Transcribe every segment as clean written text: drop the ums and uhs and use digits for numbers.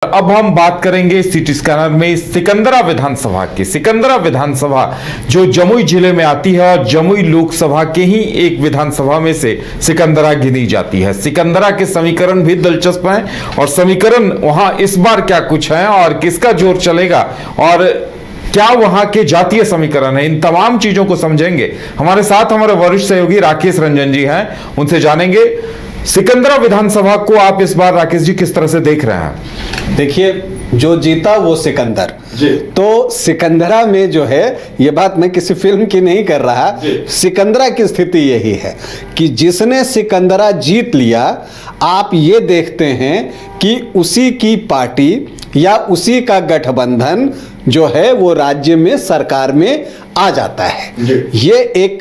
अब हम बात करेंगे सिटी स्कैनर में सिकंदरा विधानसभा की। सिकंदरा विधानसभा जो जमुई जिले में आती है और जमुई लोकसभा के ही एक विधानसभा में से सिकंदरा गिनी जाती है। सिकंदरा के समीकरण भी दिलचस्प हैं और समीकरण वहां इस बार क्या कुछ है और किसका जोर चलेगा और क्या वहां के जातीय समीकरण है, इन तमाम चीजों को समझेंगे। हमारे साथ हमारे वरिष्ठ सहयोगी राकेश रंजन जी हैं, उनसे जानेंगे सिकंदरा विधानसभा को आप इस बार राकेश जी किस तरह से देख रहे हैं। देखिए, जो जीता वो सिकंदर जी। तो सिकंदरा में जो है, ये बात मैं किसी फिल्म की नहीं कर रहा, सिकंदरा की स्थिति यही है कि जिसने सिकंदरा जीत लिया, आप ये देखते हैं कि उसी की पार्टी या उसी का गठबंधन जो है वो राज्य में सरकार में आ जाता है। ये एक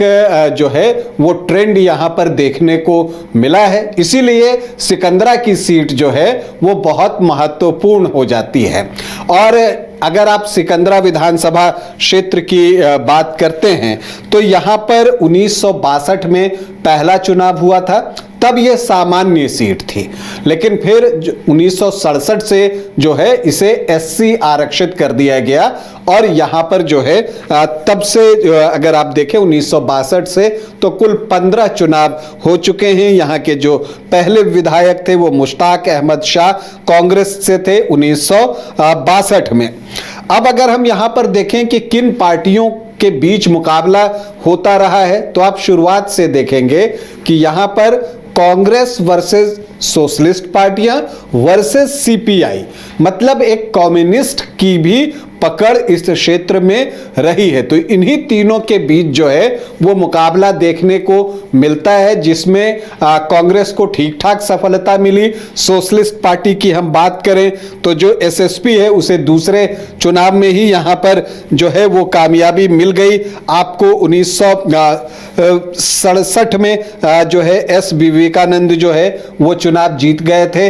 जो है वो ट्रेंड यहाँ पर देखने को मिला है, इसीलिए सिकंदरा की सीट जो है वो बहुत महत्वपूर्ण हो जाती है। और अगर आप सिकंदरा विधानसभा क्षेत्र की बात करते हैं तो यहाँ पर 1962 में पहला चुनाव हुआ था, तब यह सामान्य सीट थी, लेकिन फिर 1967 से जो है इसे एससी आरक्षित कर दिया गया और यहां पर जो है तब से अगर आप देखें 1962 से तो कुल 15 चुनाव हो चुके हैं। यहां के जो पहले विधायक थे वो मुश्ताक अहमद शाह कांग्रेस से थे 1962 में। अब अगर हम यहां पर देखें कि किन पार्टियों के बीच मुकाबला होता रहा है तो आप शुरुआत से देखेंगे कि यहां पर कांग्रेस वर्सेस सोशलिस्ट पार्टियां वर्सेस सीपीआई, मतलब एक कम्युनिस्ट की भी पकड़ इस क्षेत्र में रही है। तो इन्हीं तीनों के बीच जो है वो मुकाबला देखने को मिलता है, जिसमें कांग्रेस को ठीक ठाक सफलता मिली। सोशलिस्ट पार्टी की हम बात करें तो जो एसएसपी है उसे दूसरे चुनाव में ही यहां पर जो है वो कामयाबी मिल गई। आपको 1967 में जो है एस विवेकानंद जो है वो चुनाव जीत गए थे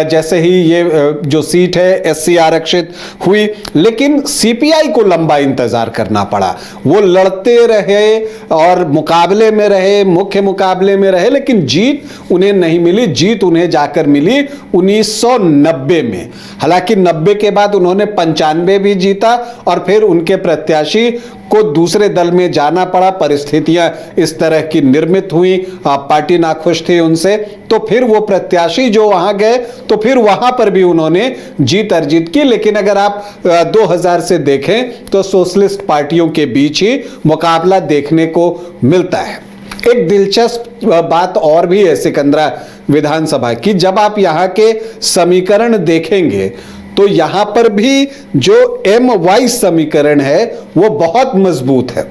जैसे ही ये जो सीट है एससी आरक्षित हुई, लेकिन सीपीआई को लंबा इंतजार करना पड़ा। वो लड़ते रहे और मुकाबले में रहे, मुख्य मुकाबले में रहे, लेकिन जीत उन्हें नहीं मिली। जीत उन्हें जाकर मिली 1990 में। हालांकि 90 के बाद उन्होंने 95 भी जीता और फिर उनके प्रत्याशी को दूसरे दल में जाना पड़ा। परिस्थितियां इस तरह की निर्मित हुई, पार्टी नाखुश थी उनसे, तो फिर वो प्रत्याशी जो वहां गए तो फिर वहां पर भी उन्होंने जीत अर्जित की। लेकिन अगर आप 2000 से देखें तो सोशलिस्ट पार्टियों के बीच ही मुकाबला देखने को मिलता है। एक दिलचस्प बात और भी है सिकंदरा विधानसभा की, जब आप यहां के समीकरण देखेंगे तो यहां पर भी जो MY समीकरण है वो बहुत मजबूत है,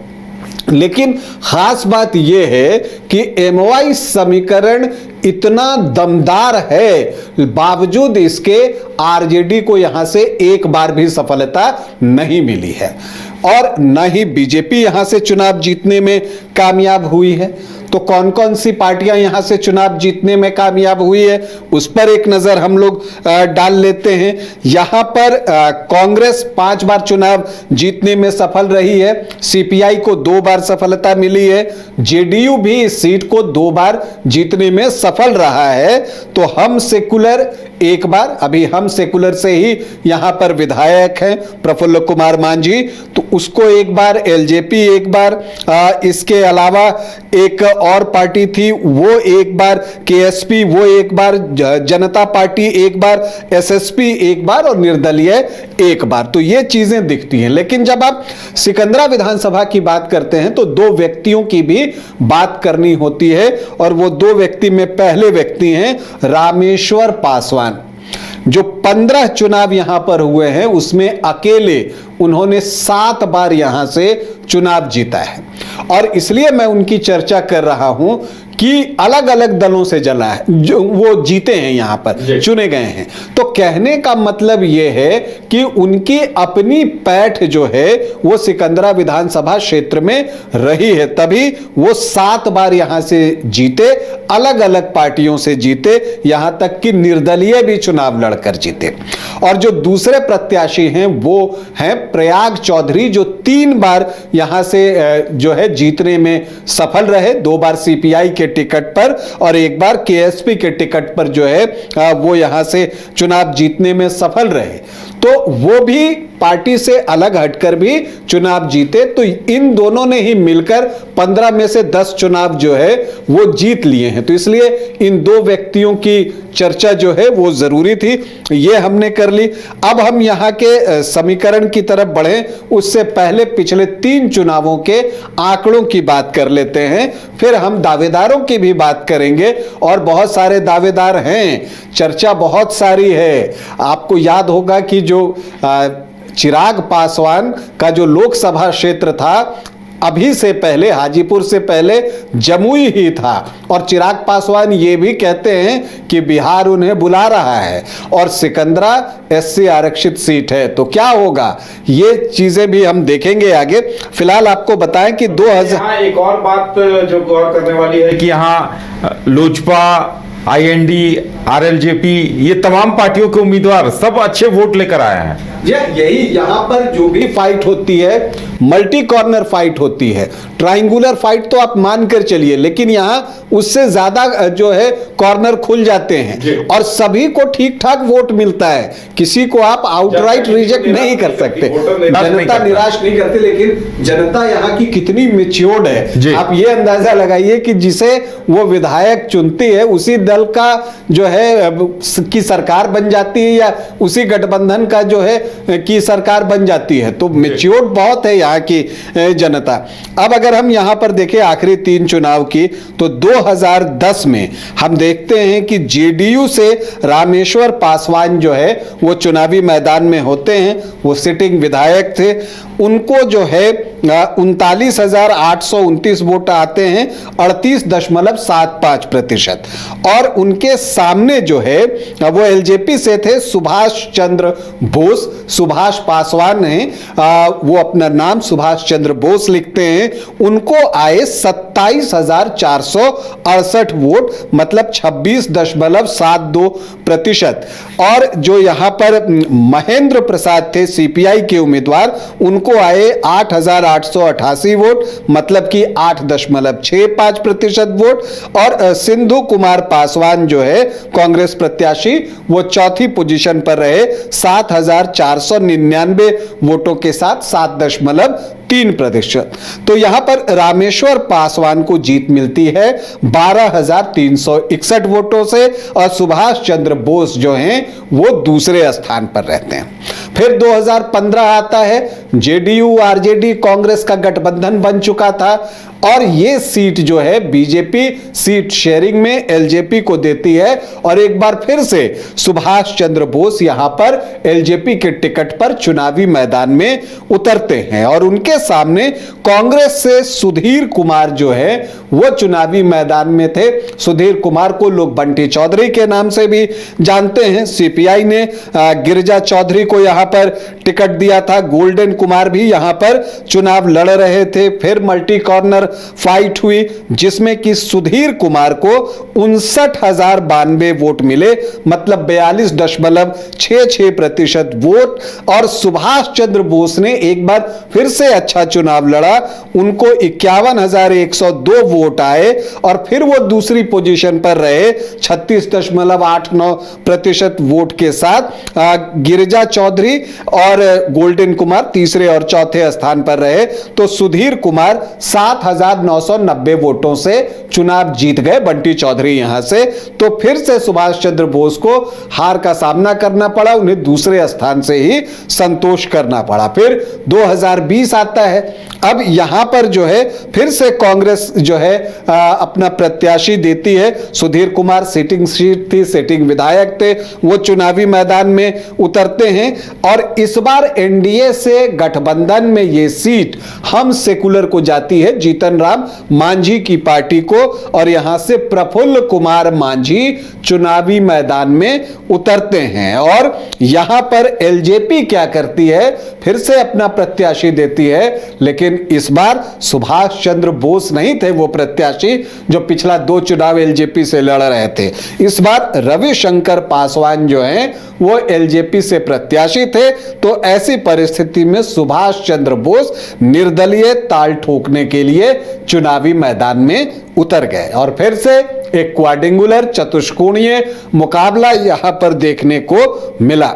लेकिन खास बात यह है कि MY समीकरण इतना दमदार है, बावजूद इसके आरजेडी को यहां से एक बार भी सफलता नहीं मिली है और न ही बीजेपी यहां से चुनाव जीतने में कामयाब हुई है। तो कौन कौन सी पार्टियां यहां से चुनाव जीतने में कामयाब हुई है उस पर एक नजर हम लोग डाल लेते हैं। यहां पर कांग्रेस 5 बार चुनाव जीतने में सफल रही है, सीपीआई को 2 बार सफलता मिली है, जेडीयू भी इस सीट को 2 बार जीतने में सफल रहा है। तो हम सेकुलर एक बार, अभी हम सेकुलर से ही यहां पर विधायक हैं प्रफुल्ल कुमार मांझी, तो उसको एक बार, एलजेपी एक बार, इसके अलावा एक और पार्टी थी वो एक बार, केएसपी वो एक बार, जनता पार्टी एक बार, एसएसपी एक बार और निर्दलीय एक बार। तो ये चीजें दिखती हैं। लेकिन जब आप सिकंदरा विधानसभा की बात करते हैं तो 2 व्यक्तियों की भी बात करनी होती है और वो 2 व्यक्ति में पहले व्यक्ति हैं रामेश्वर पासवान, जो 15 चुनाव यहां पर हुए हैं उसमें अकेले उन्होंने 7 बार यहां से चुनाव जीता है। और इसलिए मैं उनकी चर्चा कर रहा हूं कि अलग अलग दलों से जला है, जो वो जीते हैं यहां पर, चुने गए हैं। तो कहने का मतलब यह है कि उनकी अपनी पैठ जो है वो सिकंदरा विधानसभा क्षेत्र में रही है, तभी वो 7 बार यहां से जीते, अलग अलग पार्टियों से जीते, यहां तक कि निर्दलीय भी चुनाव लड़कर जीते। और जो दूसरे प्रत्याशी हैं वो हैं प्रयाग चौधरी, जो 3 बार यहां से जो है जीतने में सफल रहे, 2 बार सीपीआई के के टिकट पर और एक बार केएसपी के टिकट पर जो है वो यहां से चुनाव जीतने में सफल रहे, तो वो भी पार्टी से अलग हटकर भी चुनाव जीते। तो इन दोनों ने ही मिलकर 15 में से 10 चुनाव जो है वो जीत लिए हैं। तो इसलिए इन दो व्यक्तियों की चर्चा जो है वो जरूरी थी, ये हमने कर ली। अब हम यहाँ के समीकरण की तरफ बढ़े उससे पहले पिछले 3 चुनावों के आंकड़ों की बात कर लेते हैं, फिर हम दावेदारों की भी बात करेंगे और बहुत सारे दावेदार हैं, चर्चा बहुत सारी है। आपको याद होगा कि जो चिराग पासवान का जो लोकसभा क्षेत्र था, अभी से पहले हाजीपुर से पहले जमुई ही था और चिराग पासवान ये भी कहते हैं कि बिहार उन्हें बुला रहा है और सिकंदरा एससी आरक्षित सीट है। तो क्या होगा ये चीजें भी हम देखेंगे आगे। फिलहाल आपको बताएं कि 2000 एक और बात जो गौर करने वाली है कि यहाँ लोजपा, आईएनडी, आरएलजेपी, ये तमाम पार्टियों के उम्मीदवार सब अच्छे वोट लेकर आए हैं। यही यहां पर जो भी फाइट होती है मल्टी कॉर्नर फाइट होती है, ट्रायंगुलर फाइट तो आप मानकर चलिए, लेकिन यहां उससे ज्यादा जो है कॉर्नर खुल जाते हैं और सभी को ठीक ठाक वोट मिलता है, किसी को आप आउटराइट रिजेक्ट नहीं कर सकते। जनता निराश नहीं करती, लेकिन जनता यहाँ की कितनी मेच्योर्ड है आप ये अंदाजा लगाइए कि जिसे वो विधायक चुनती है उसी दल का जो है की सरकार बन जाती है या उसी गठबंधन का जो है की सरकार बन जाती है। तो मेच्योर्ड बहुत है यहाँ की जनता। अब अगर हम यहाँ पर देखें आखिरी 3 चुनाव की, तो 2010 में हम देखते हैं कि जेडीयू से रामेश्वर पासवान जो है वो चुनावी मैदान में होते हैं, वो सिटिंग विधायक थे। उनको जो है 39,829 वोट आते हैं, 38.75%। और उनके सामने जो है वो एलजेपी से थे सुभाष चंद्र बोस, सुभाष पासवान हैं, वो अपना नाम सुभाष चंद्र बोस लिखते हैं। उनको आए 27,468 वोट, मतलब 26.72%। और जो यहां पर महेंद्र प्रसाद थे सीपीआई के उम्मीदवार, उनको आए 8,888 वोट, मतलब कि 8.65% वोट। और सिंधु कुमार पासवान जो है कांग्रेस प्रत्याशी, वो चौथी पोजीशन पर रहे 7,499 वोटों के साथ 7.3%। तो यहां पर रामेश्वर पासवान को जीत मिलती है 12,361 वोटों से और सुभाष चंद्र बोस जो हैं वो दूसरे स्थान पर रहते हैं। फिर 2015 आता है, जेडीयू आरजेडी कांग्रेस का गठबंधन बन चुका था और ये सीट जो है बीजेपी सीट शेयरिंग में एलजेपी को देती है और एक बार फिर से सुभाष चंद्र बोस यहां पर एलजेपी के टिकट पर चुनावी मैदान में उतरते हैं और उनके सामने कांग्रेस से सुधीर कुमार जो है वो चुनावी मैदान में थे। सुधीर कुमार को लोग बंटी चौधरी के नाम से भी जानते हैं। सीपीआई ने गिरिजा चौधरी को यहां पर टिकट दिया था, गोल्डन कुमार भी यहां पर चुनाव लड़ रहे थे। फिर मल्टी कॉर्नर फाइट हुई जिसमें कि सुधीर कुमार को 59,092 वोट मिले, मतलब 42.66% वोट। और सुभाष चंद्र बोस ने एक बार फिर से अच्छा चुनाव लड़ा, उनको 51,102 वोट आए और फिर वो दूसरी पोजीशन पर रहे 36.89% वोट के साथ। गिरिजा चौधरी और गोल्डन कुमार तीसरे और चौथे स्थान पर रहे। तो सुधीर कुमार 7,990 वोटों से चुनाव जीत गए, बंटी चौधरी यहां से। तो फिर से सुभाष चंद्र बोस को हार का सामना करना पड़ा, उन्हें दूसरे स्थान से ही संतोष करना पड़ा। फिर 2020 आता है। अब यहां पर जो है फिर से कांग्रेस जो है अपना प्रत्याशी देती है। सुधीर कुमार सिटिंग सीट थी, सिटिंग विधायक थे, वो चुनावी मैदान में उतरते हैं और इस बार एनडीए से गठबंधन में ये सीट हम सेकुलर को जाती है, जीतन राम मांझी की पार्टी को। और यहां से प्रफुल्ल कुमार मांझी चुनावी मैदान में उतरते हैं और यहां पर एलजेपी क्या करती है, फिर से अपना प्रत्याशी देती है। लेकिन इस बार सुभाष चंद्र बोस नहीं थे वो प्रत्याशी जो पिछला 2 चुनाव एलजेपी से लड़ रहे थे। इस बार रविशंकर पासवान जो हैं वो एलजेपी से प्रत्याशी थे। तो ऐसी परिस्थिति में सुभाष चंद्र बोस निर्दलीय ताल ठोकने के लिए चुनावी मैदान में उतर गए और फिर से एक क्वाड्रेंगुलर चतुष्कोणीय मुकाबला यहां पर देखने को मिला।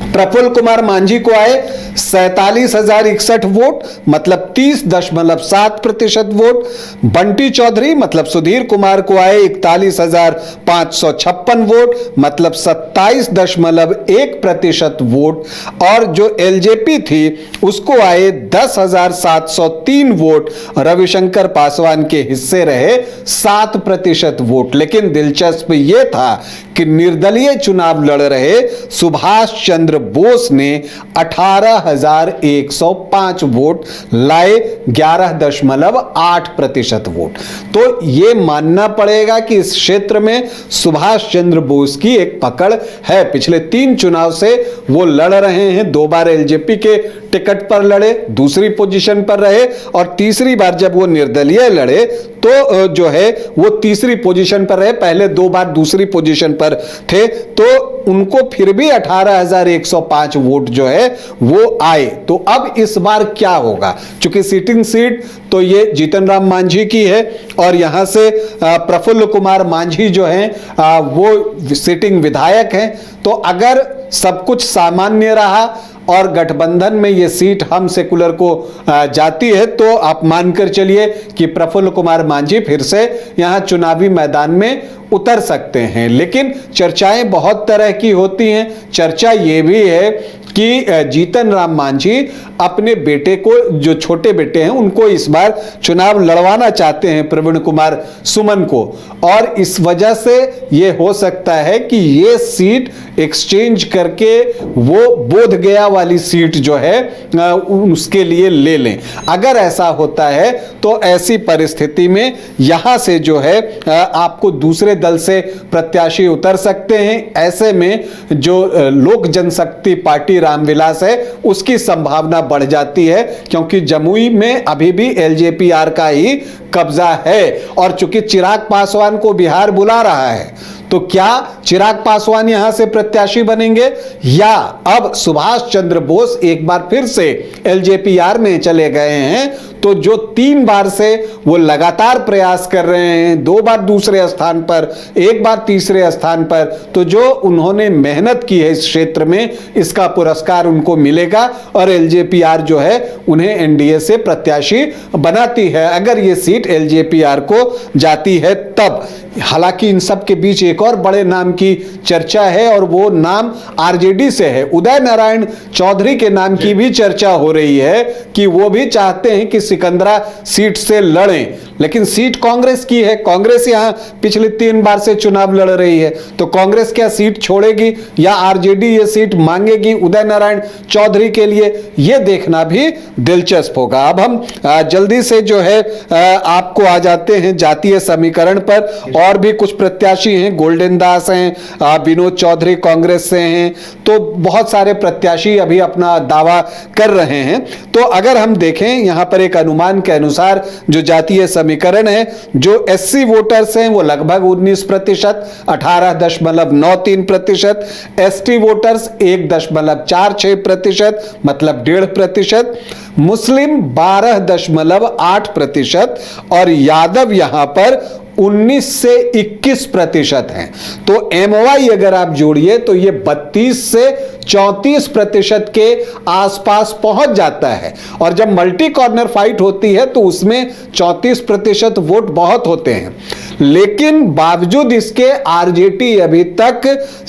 प्रफुल्ल कुमार मांझी को आए 47,061 वोट, मतलब 30.7% वोट। बंटी चौधरी मतलब सुधीर कुमार को आए 41,556 वोट, मतलब 27.1% वोट। और जो एलजेपी थी उसको आए 10,703 वोट। रविशंकर पासवान के हिस्से रहे 7% वोट। लेकिन दिलचस्प यह था कि निर्दलीय चुनाव लड़ रहे सुभाष चंद्र बोस ने 18,105 वोट लाए, 11.8% वोट। तो यह मानना पड़ेगा कि इस क्षेत्र में सुभाष चंद्र बोस की एक पकड़ है। पिछले 3 चुनाव से वो लड़ रहे हैं, 2 बार एलजेपी के टिकट पर लड़े, दूसरी पोजीशन पर रहे, और तीसरी बार जब वो निर्दलीय लड़े तो जो है वो तीसरी पोजीशन पर रहे, पहले 2 बार दूसरी पोजीशन पर थे। तो उनको फिर भी 18,105 वोट जो है वो आए। तो अब इस बार क्या होगा, क्योंकि सिटिंग सीट तो ये जीतन राम मांझी की है और यहां से प्रफुल्ल कुमार मांझी जो हैं वो सिटिंग विधायक हैं। तो अगर सब कुछ सामान्य रहा और गठबंधन में ये सीट हम सेकुलर को जाती है तो आप मानकर चलिए कि प्रफुल्ल कुमार मांझी फिर से यहां चुनावी मैदान में उतर सकते हैं। लेकिन चर्चाएं बहुत तरह की होती हैं। चर्चा ये भी है कि जीतन राम मांझी अपने बेटे को, जो छोटे बेटे हैं, उनको इस बार चुनाव लड़वाना चाहते हैं, प्रवीण कुमार सुमन को, और इस वजह से यह हो सकता है कि यह सीट एक्सचेंज करके वो बोध गया वाली सीट जो है उसके लिए ले लें। अगर ऐसा होता है तो ऐसी परिस्थिति में यहां से जो है आपको दूसरे दल से प्रत्याशी उतर सकते हैं। ऐसे में जो लोक जनशक्ति पार्टी रामविलास है उसकी संभावना बढ़ जाती है, क्योंकि जमुई में अभी भी एलजेपीआर का ही कब्जा है। और चूंकि चिराग पासवान को बिहार बुला रहा है तो क्या चिराग पासवान यहां से प्रत्याशी बनेंगे, या अब सुभाष चंद्र बोस एक बार फिर से एलजेपीआर में चले गए हैं तो जो 3 बार से वो लगातार प्रयास कर रहे हैं, 2 बार दूसरे स्थान पर, 1 बार तीसरे स्थान पर, तो जो उन्होंने मेहनत की है इस क्षेत्र में इसका पुरस्कार उनको मिलेगा और एलजेपीआर जो है उन्हें एनडीए से प्रत्याशी बनाती है अगर ये सीट एलजेपीआर को जाती है तब। हालांकि इन सब के बीच एक और बड़े नाम की चर्चा है और वो नाम आरजेडी से है। उदय नारायण चौधरी के नाम की भी चर्चा हो रही है कि वो भी चाहते हैं कि सिकंदरा सीट से लड़ें, लेकिन सीट कांग्रेस की है। कांग्रेस यहां पिछले 3 बार से चुनाव लड़ रही है, तो कांग्रेस क्या सीट छोड़ेगी या आरजेडी ये सीट मांगेगी उदय नारायण चौधरी के लिए, ये देखना भी दिलचस्प होगा। अब हम जल्दी से जो है आपको आ जाते हैं जातीय समीकरण पर। और भी कुछ प्रत्याशी हैं, गोल्डन दास हैं, विनोद चौधरी कांग्रेस से हैं, तो बहुत सारे प्रत्याशी अभी अपना दावा कर रहे हैं। तो अगर हम देखें यहां पर एक अनुमान के अनुसार जो जातीय समीकरण है, जो एससी वोटर्स हैं वो लगभग 19%, 18.93%, एसटी वोटर्स 1.46%, मतलब 1.5%, मुस्लिम 12.8% और यादव यहां पर 19 से 21% हैं। तो एमओआई अगर आप जोड़िए तो ये 32 से 34% के आसपास पहुंच जाता है। और जब मल्टी कॉर्नर फाइट होती है तो उसमें 34% वोट बहुत होते हैं। लेकिन बावजूद इसके आरजेडी अभी तक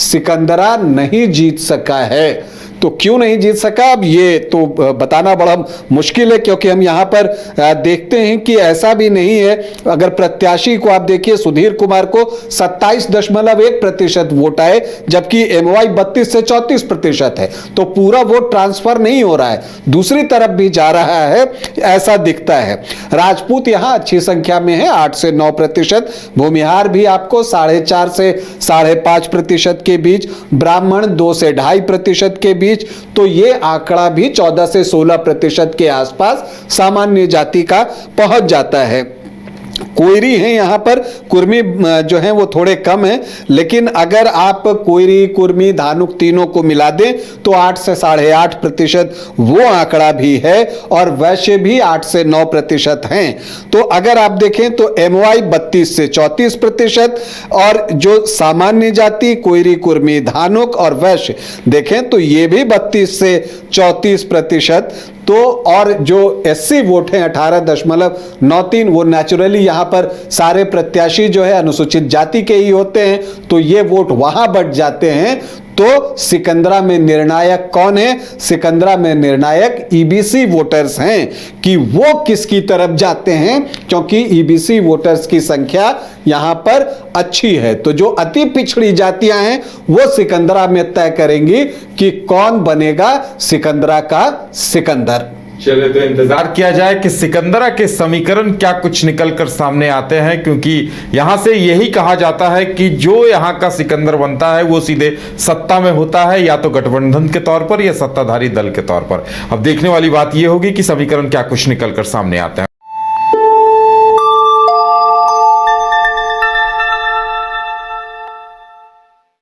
सिकंदरा नहीं जीत सका है। तो क्यों नहीं जीत सका, अब ये तो बताना बड़ा मुश्किल है, क्योंकि हम यहां पर देखते हैं कि ऐसा भी नहीं है। अगर प्रत्याशी को आप देखिए, सुधीर कुमार को 27.1% वोट आए, जबकि एमओआई 32 से 34% है, तो पूरा वोट ट्रांसफर नहीं हो रहा है, दूसरी तरफ भी जा रहा है, ऐसा दिखता है। राजपूत यहां अच्छी संख्या में है, 8 से 9%, भूमिहार भी आपको 4.5 से 5.5% के बीच, ब्राह्मण 2 से 2.5% के बीच, तो ये आंकड़ा भी 14 से 16% के आसपास सामान्य जाति का पहुंच जाता है। कोयरी हैं यहाँ पर, कुर्मी जो हैं वो थोड़े कम हैं, लेकिन अगर आप कोयरी, कुर्मी, धानुक तीनों को मिला दें तो 8 से 8.5% वो आंकड़ा भी है, और वैश्य भी 8 से 9% हैं। तो अगर आप देखें तो एमवाई 32 से 34%, और जो सामान्य जाति कोयरी, कुर्मी, धानुक और वैश्य देखें तो ये भी 32 से 34%। तो और जो एससी वोट हैं 18.93, वो नेचुरली यहां पर सारे प्रत्याशी जो है अनुसूचित जाति के ही होते हैं, तो ये वोट वहां बढ़ जाते हैं। तो सिकंदरा में निर्णायक कौन है? सिकंदरा में निर्णायक ईबीसी वोटर्स हैं कि वो किसकी तरफ जाते हैं, क्योंकि ईबीसी वोटर्स की संख्या यहां पर अच्छी है। तो जो अति पिछड़ी जातियां हैं वो सिकंदरा में तय करेंगी कि कौन बनेगा सिकंदरा का सिकंदर। चलिए तो इंतजार किया जाए कि सिकंदरा के समीकरण क्या कुछ निकलकर सामने आते हैं, क्योंकि यहां से यही कहा जाता है कि जो यहां का सिकंदर बनता है वो सीधे सत्ता में होता है, या तो गठबंधन के तौर पर या सत्ताधारी दल के तौर पर। अब देखने वाली बात यह होगी कि समीकरण क्या कुछ निकलकर सामने आते हैं।